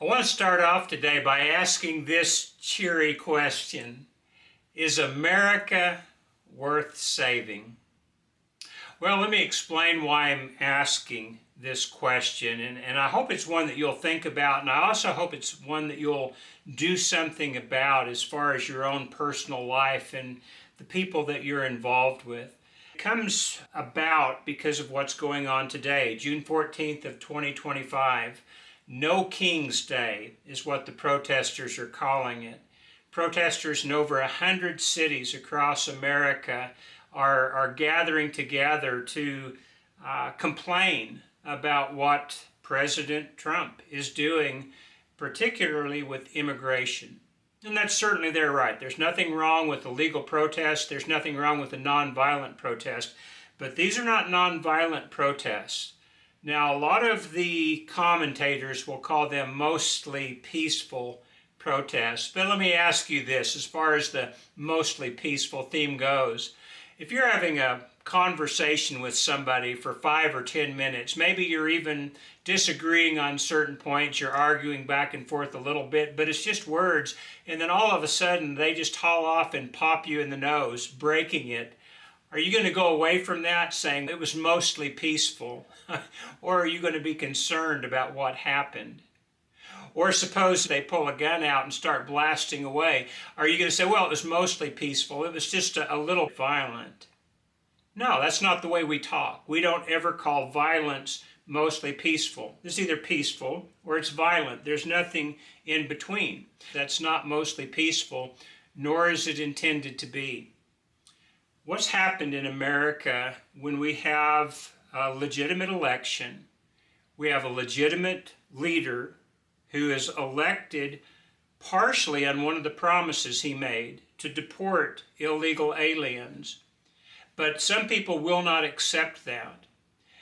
I want to start off today by asking this cheery question. Is America worth saving? Well, let me explain why I'm asking this question, and I hope it's one that you'll think about, and I also hope it's one that you'll do something about as far as your own personal life and the people that you're involved with. It comes about because of what's going on today, June 14th of 2025. No King's Day is what the protesters are calling it. Protesters in over 100 cities across America are gathering together to complain about what President Trump is doing, particularly with immigration. And that's certainly their right. There's nothing wrong with a legal protest. There's nothing wrong with a nonviolent protest. But these are not nonviolent protests. Now, a lot of the commentators will call them mostly peaceful protests. But let me ask you this, as far as the mostly peaceful theme goes. If you're having a conversation with somebody for 5 or 10 minutes, maybe you're even disagreeing on certain points, you're arguing back and forth a little bit, but it's just words, and then all of a sudden they just haul off and pop you in the nose, breaking it. Are you going to go away from that saying it was mostly peaceful? Or are you going to be concerned about what happened? Or suppose they pull a gun out and start blasting away. Are you going to say, well, it was mostly peaceful, it was just a little violent? No, that's not the way we talk. We don't ever call violence mostly peaceful. It's either peaceful or it's violent. There's nothing in between. That's not mostly peaceful, nor is it intended to be. What's happened in America when we have a legitimate election, we have a legitimate leader who is elected partially on one of the promises he made to deport illegal aliens, but some people will not accept that.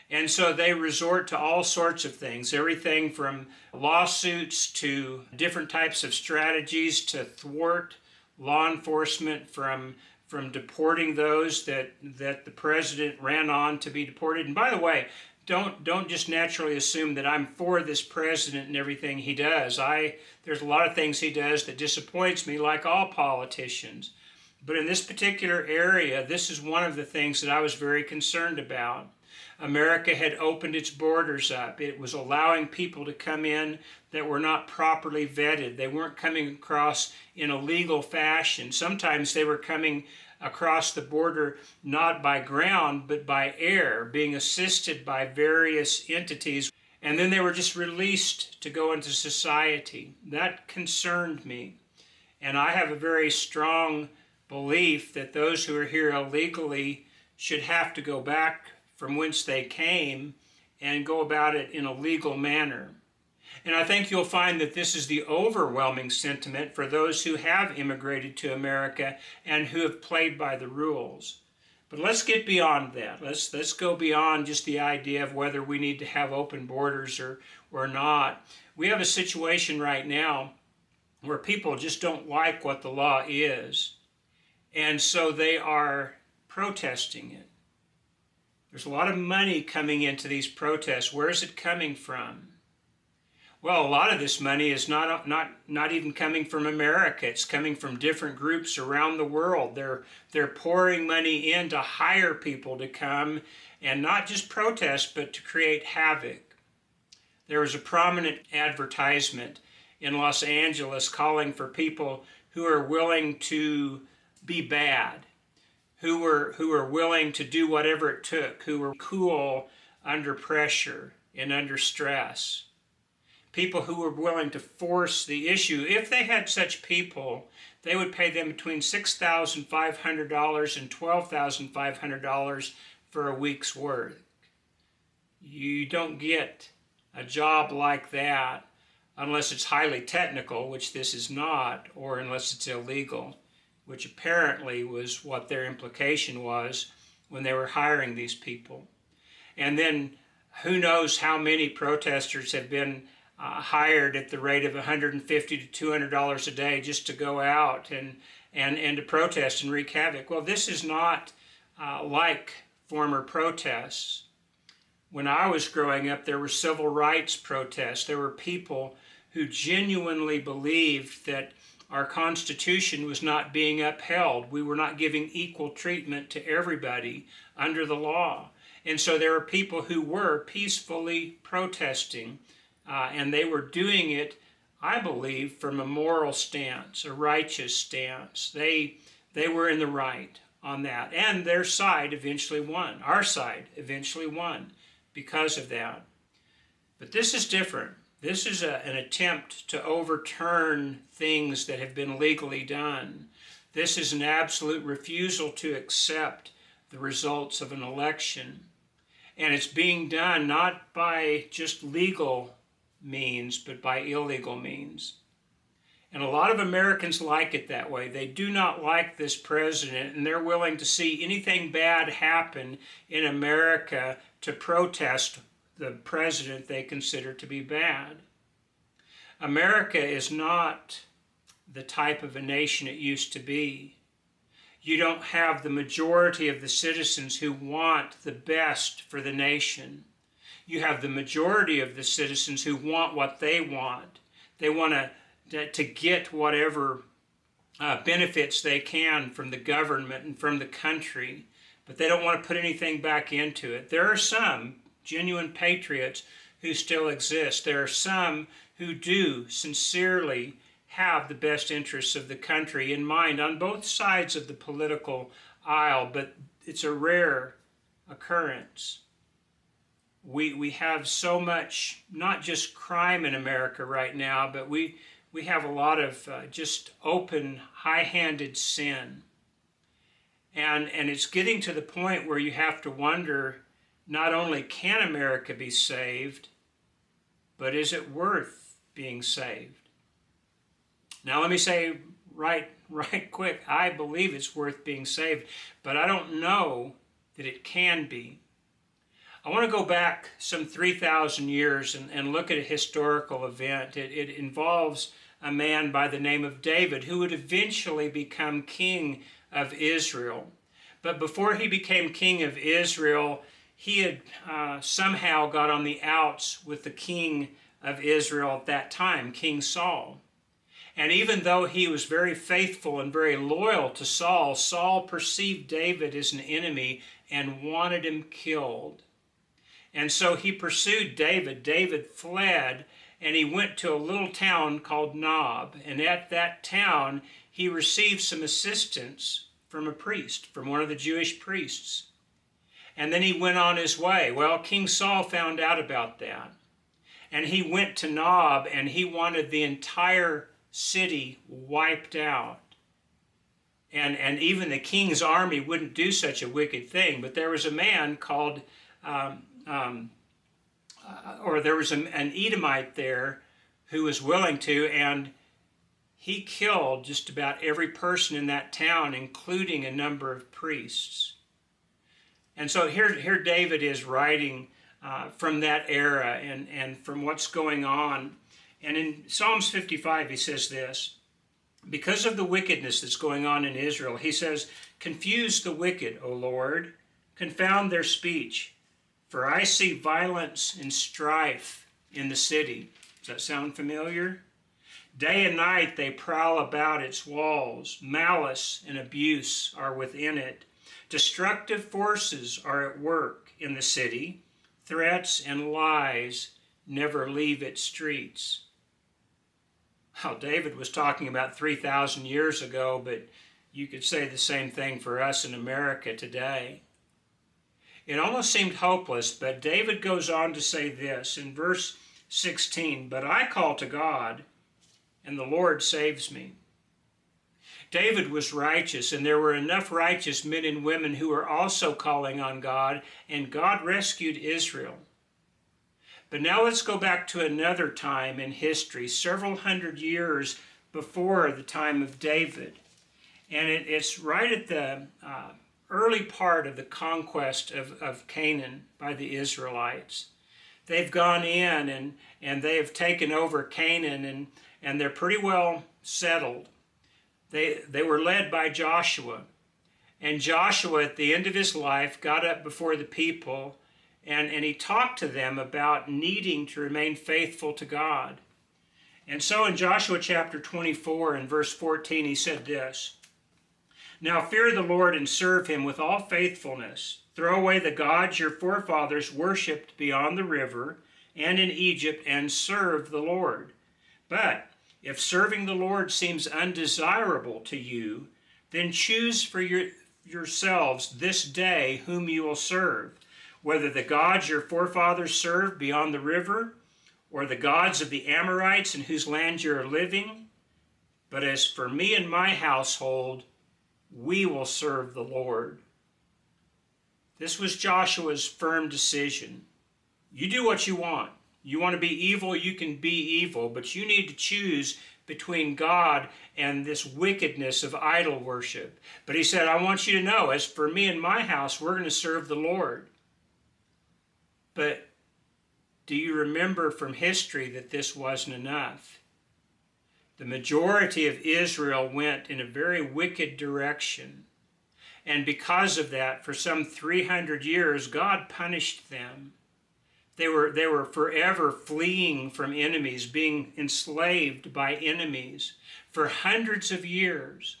And so they resort to all sorts of things, everything from lawsuits to different types of strategies to thwart law enforcement from deporting those that the president ran on to be deported. And by the way, don't just naturally assume that I'm for this president and everything he does. There's a lot of things he does that disappoints me, like all politicians. But in this particular area, this is one of the things that I was very concerned about. America had opened its borders up. It was allowing people to come in that were not properly vetted. They weren't coming across in a legal fashion. Sometimes they were coming across the border not by ground but by air, being assisted by various entities, and then they were just released to go into society. That concerned me, and I have a very strong belief that those who are here illegally should have to go back from whence they came and go about it in a legal manner. And I think you'll find that this is the overwhelming sentiment for those who have immigrated to America and who have played by the rules. But let's get beyond that. Let's go beyond just the idea of whether we need to have open borders or not. We have a situation right now where people just don't like what the law is, and so they are protesting it. There's a lot of money coming into these protests. Where is it coming from? Well, a lot of this money is not even coming from America. It's coming from different groups around the world. They're pouring money in to hire people to come and not just protest, but to create havoc. There was a prominent advertisement in Los Angeles calling for people who are willing to be bad, who were willing to do whatever it took, who were cool under pressure and under stress. People who were willing to force the issue. If they had such people, they would pay them between $6,500 and $12,500 for a week's work. You don't get a job like that unless it's highly technical, which this is not, or unless it's illegal, which apparently was what their implication was when they were hiring these people. And then who knows how many protesters have been hired at the rate of $150 to $200 a day just to go out and to protest and wreak havoc. Well, this is not like former protests. When I was growing up, there were civil rights protests. There were people who genuinely believed that our Constitution was not being upheld. We were not giving equal treatment to everybody under the law. And so there were people who were peacefully protesting, and they were doing it, I believe, from a moral stance, a righteous stance. They were in the right on that. And their side eventually won. Our side eventually won because of that. But this is different. This is an attempt to overturn things that have been legally done. This is an absolute refusal to accept the results of an election. And it's being done not by just legal means, but by illegal means. And a lot of Americans like it that way. They do not like this president, and they're willing to see anything bad happen in America to protest the president they consider to be bad. America is not the type of a nation it used to be. You don't have the majority of the citizens who want the best for the nation. You have the majority of the citizens who want what they want. They want to get whatever benefits they can from the government and from the country, but they don't want to put anything back into it. There are some genuine patriots who still exist. There are some who do sincerely have the best interests of the country in mind on both sides of the political aisle, but it's a rare occurrence. We have so much, not just crime in America right now, but we have a lot of just open, high-handed sin. And it's getting to the point where you have to wonder, not only can America be saved, but is it worth being saved? Now let me say right quick, I believe it's worth being saved, but I don't know that it can be. I want to go back some 3,000 years and look at a historical event. It involves a man by the name of David who would eventually become king of Israel. But before he became king of Israel, he had somehow got on the outs with the king of Israel at that time, King Saul. And even though he was very faithful and very loyal to Saul, Saul perceived David as an enemy and wanted him killed. And so he pursued David. David fled, and he went to a little town called Nob. And at that town, he received some assistance from a priest, from one of the Jewish priests. And then he went on his way. Well, King Saul found out about that. And he went to Nob, and he wanted the entire city wiped out. And even the king's army wouldn't do such a wicked thing. But there was a man called, there was an Edomite there who was willing to, and he killed just about every person in that town, including a number of priests. And so here David is writing from that era and from what's going on. And in Psalms 55, he says this, because of the wickedness that's going on in Israel, he says, confuse the wicked, O Lord, confound their speech, for I see violence and strife in the city. Does that sound familiar? Day and night they prowl about its walls. Malice and abuse are within it. Destructive forces are at work in the city. Threats and lies never leave its streets. Well, David was talking about 3,000 years ago, but you could say the same thing for us in America today. It almost seemed hopeless, but David goes on to say this in verse 16, but I call to God, and the Lord saves me. David was righteous, and there were enough righteous men and women who were also calling on God, and God rescued Israel. But now let's go back to another time in history, several hundred years before the time of David. And it's right at the early part of the conquest of Canaan by the Israelites. They've gone in and they have taken over Canaan, and they're pretty well settled. They were led by Joshua. And Joshua, at the end of his life, got up before the people and he talked to them about needing to remain faithful to God. And so in Joshua chapter 24 and verse 14, he said this, "Now fear the Lord and serve him with all faithfulness. Throw away the gods your forefathers worshipped beyond the river and in Egypt, and serve the Lord. But if serving the Lord seems undesirable to you, then choose for yourselves this day whom you will serve, whether the gods your forefathers served beyond the river, or the gods of the Amorites in whose land you are living. But as for me and my household, we will serve the Lord." This was Joshua's firm decision. You do what you want. You want to be evil, you can be evil, but you need to choose between God and this wickedness of idol worship. But he said, I want you to know, as for me and my house, we're going to serve the Lord. But do you remember from history that this wasn't enough? The majority of Israel went in a very wicked direction. And because of that, for some 300 years, God punished them. They were forever fleeing from enemies, being enslaved by enemies for hundreds of years.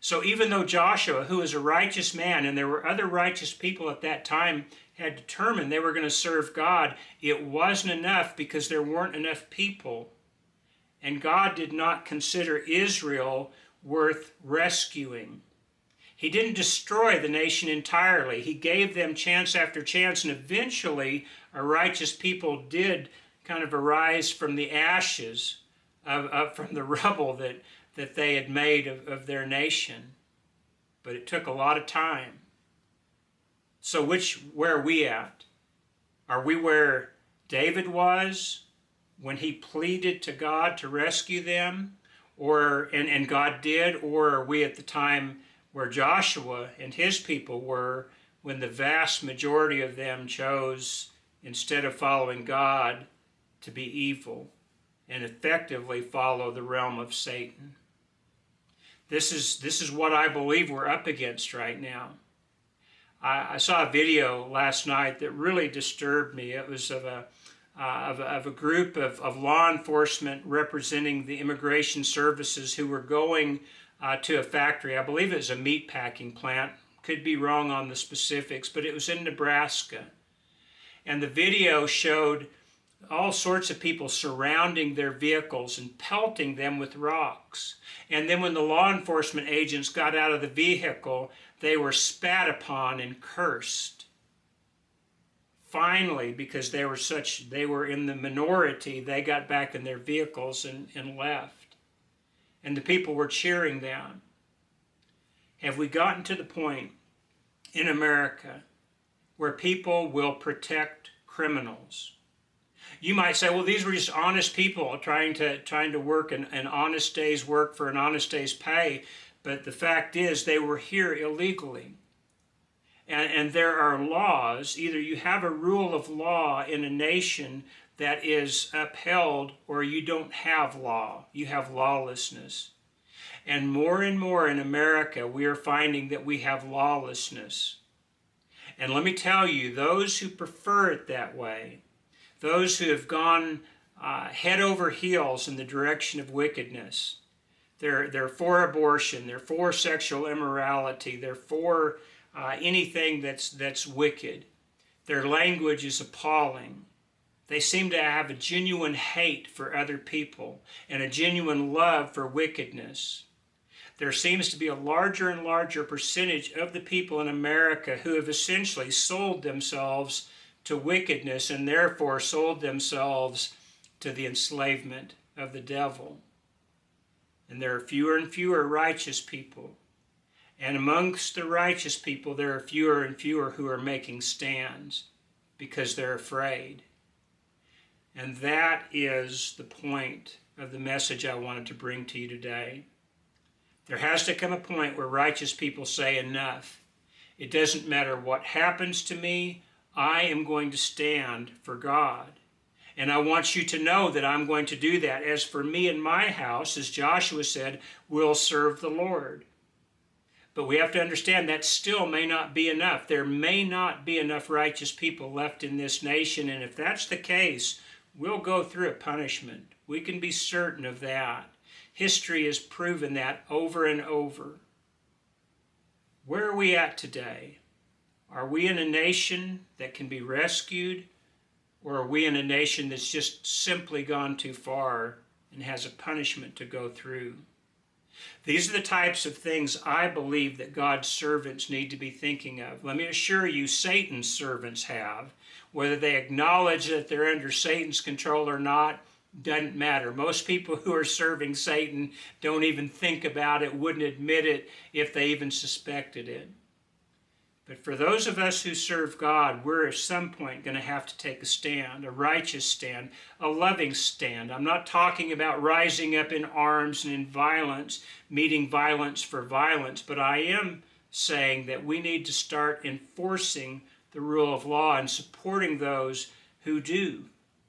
So even though Joshua, who was a righteous man, and there were other righteous people at that time, had determined they were going to serve God, it wasn't enough because there weren't enough people. And God did not consider Israel worth rescuing. He didn't destroy the nation entirely. He gave them chance after chance, and eventually a righteous people did kind of arise from the ashes, from the rubble that they had made of their nation. But it took a lot of time. So where are we at? Are we where David was when he pleaded to God to rescue them, and God did, or are we at the time where Joshua and his people were when the vast majority of them chose, instead of following God, to be evil and effectively follow the realm of Satan? This is what I believe we're up against right now. I saw a video last night that really disturbed me. It was of a group of law enforcement representing the immigration services who were going to a factory. I believe it was a meat packing plant. Could be wrong on the specifics, but it was in Nebraska. And the video showed all sorts of people surrounding their vehicles and pelting them with rocks. And then when the law enforcement agents got out of the vehicle, they were spat upon and cursed. Finally, because they were in the minority, they got back in their vehicles and left. And the people were cheering them. Have we gotten to the point in America where people will protect criminals? You might say, well, these were just honest people trying to work an honest day's work for an honest day's pay. But the fact is, they were here illegally. And there are laws. Either you have a rule of law in a nation that is upheld, or you don't have law. You have lawlessness. And more in America, we are finding that we have lawlessness. And let me tell you, those who prefer it that way, those who have gone head over heels in the direction of wickedness, they're for abortion, they're for sexual immorality, they're for anything that's wicked. Their language is appalling. They seem to have a genuine hate for other people and a genuine love for wickedness. There seems to be a larger and larger percentage of the people in America who have essentially sold themselves to wickedness and therefore sold themselves to the enslavement of the devil. And there are fewer and fewer righteous people. And amongst the righteous people, there are fewer and fewer who are making stands because they're afraid. And that is the point of the message I wanted to bring to you today. There has to come a point where righteous people say enough. It doesn't matter what happens to me, I am going to stand for God. And I want you to know that I'm going to do that. As for me and my house, as Joshua said, we'll serve the Lord. But we have to understand that still may not be enough. There may not be enough righteous people left in this nation, and if that's the case, we'll go through a punishment. We can be certain of that. History has proven that over and over. Where are we at today? Are we in a nation that can be rescued, or are we in a nation that's just simply gone too far and has a punishment to go through? These are the types of things I believe that God's servants need to be thinking of. Let me assure you, Satan's servants have. Whether they acknowledge that they're under Satan's control or not, doesn't matter. Most people who are serving Satan don't even think about it, wouldn't admit it if they even suspected it. But for those of us who serve God, we're at some point going to have to take a stand, a righteous stand, a loving stand. I'm not talking about rising up in arms and in violence, meeting violence for violence, but I am saying that we need to start enforcing the rule of law and supporting those who do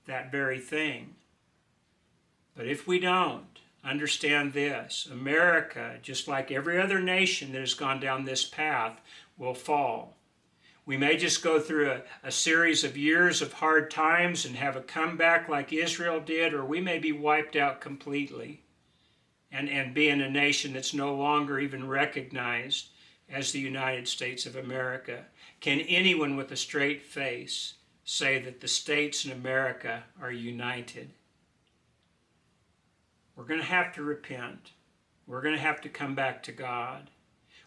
that very thing. But if we don't, understand this: America, just like every other nation that has gone down this path, will fall. We may just go through a series of years of hard times and have a comeback like Israel did, or we may be wiped out completely and be in a nation that's no longer even recognized as the United States of America. Can anyone with a straight face say that the states in America are united? We're going to have to repent. We're going to have to come back to God.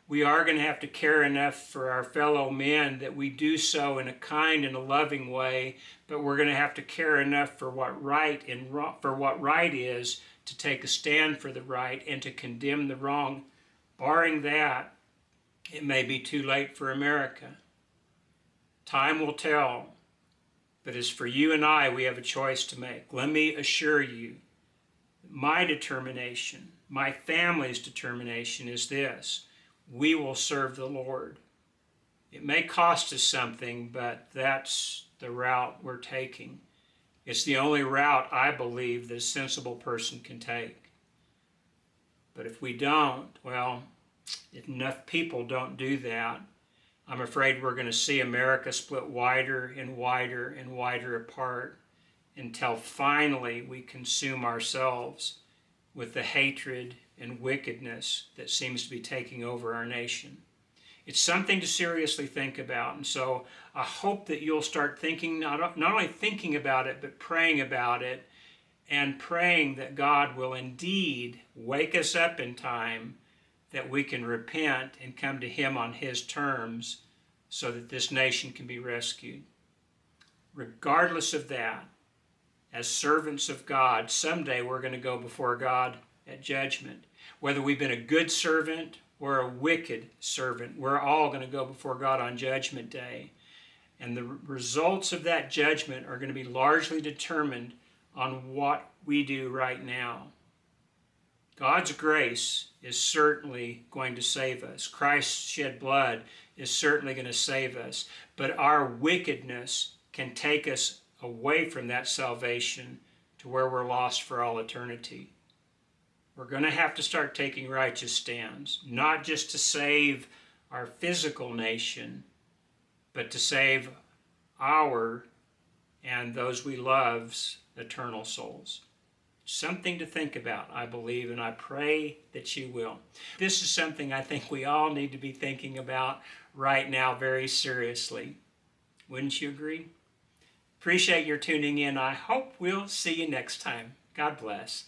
We are going to have to care enough for our fellow men that we do so in a kind and a loving way, but we're going to have to care enough for what right is, to take a stand for the right and to condemn the wrong. Barring that, it may be too late for America. Time will tell, but as for you and I, we have a choice to make. Let me assure you, my determination, my family's determination is this: we will serve the Lord. It may cost us something, but that's the route we're taking. It's the only route I believe that a sensible person can take. But if we don't, well, if enough people don't do that, I'm afraid we're going to see America split wider and wider and wider apart until finally we consume ourselves with the hatred and wickedness that seems to be taking over our nation. It's something to seriously think about, and so I hope that you'll start thinking, not only thinking about it, but praying about it, and praying that God will indeed wake us up in time, that we can repent and come to Him on His terms so that this nation can be rescued. Regardless of that, as servants of God, someday we're going to go before God at judgment. Whether we've been a good servant or a wicked servant, we're all going to go before God on Judgment Day. And the results of that judgment are going to be largely determined on what we do right now. God's grace is certainly going to save us. Christ's shed blood is certainly going to save us. But our wickedness can take us away from that salvation to where we're lost for all eternity. We're going to have to start taking righteous stands, not just to save our physical nation, but to save our and those we love's eternal souls. Something to think about, I believe, and I pray that you will. This is something I think we all need to be thinking about right now very seriously. Wouldn't you agree? Appreciate your tuning in. I hope we'll see you next time. God bless.